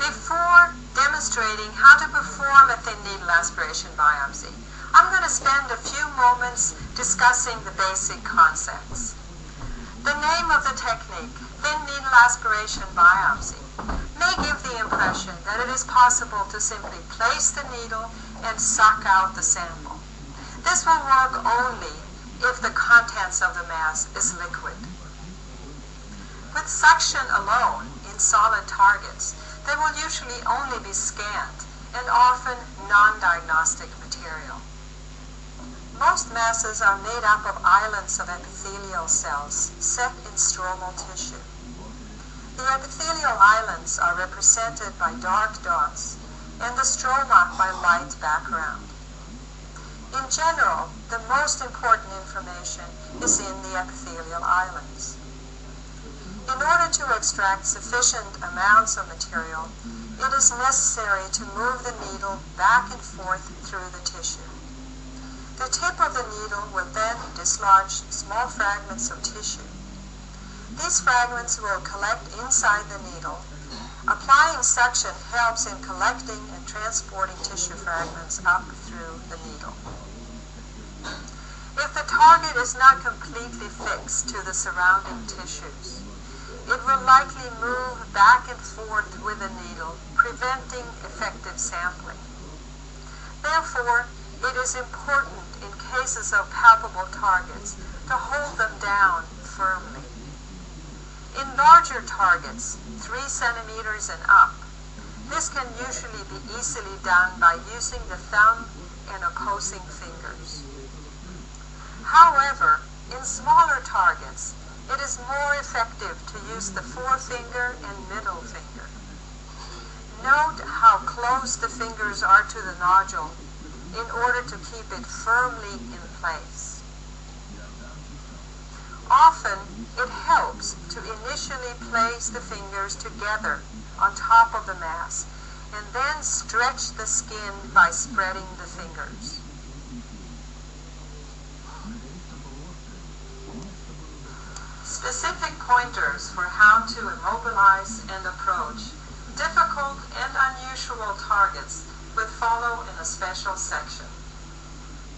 Before demonstrating how to perform a thin needle aspiration biopsy, I'm going to spend a few moments discussing the basic concepts. The name of the technique, thin needle aspiration biopsy, may give the impression that it is possible to simply place the needle and suck out the sample. This will work only if the contents of the mass is liquid. With suction alone in solid targets, there will usually only be scant and often non-diagnostic material. Most masses are made up of islands of epithelial cells set in stromal tissue. The epithelial islands are represented by dark dots and the stroma by light background. In general, the most important information is in the epithelial islands. In order to extract sufficient amounts of material, it is necessary to move the needle back and forth through the tissue. The tip of the needle will then dislodge small fragments of tissue. These fragments will collect inside the needle. Applying suction helps in collecting and transporting tissue fragments up through the needle. If the target is not completely fixed to the surrounding tissues, it will likely move back and forth with the needle, preventing effective sampling. Therefore, it is important in cases of palpable targets to hold them down firmly. In larger targets, 3 centimeters and up, this can usually be easily done by using the thumb and opposing fingers. However, in smaller targets, it is more effective to use the forefinger and middle finger. Note how close the fingers are to the nodule in order to keep it firmly in place. Often, it helps to initially place the fingers together on top of the mass and then stretch the skin by spreading the fingers. Specific pointers for how to immobilize and approach difficult and unusual targets will follow in a special section.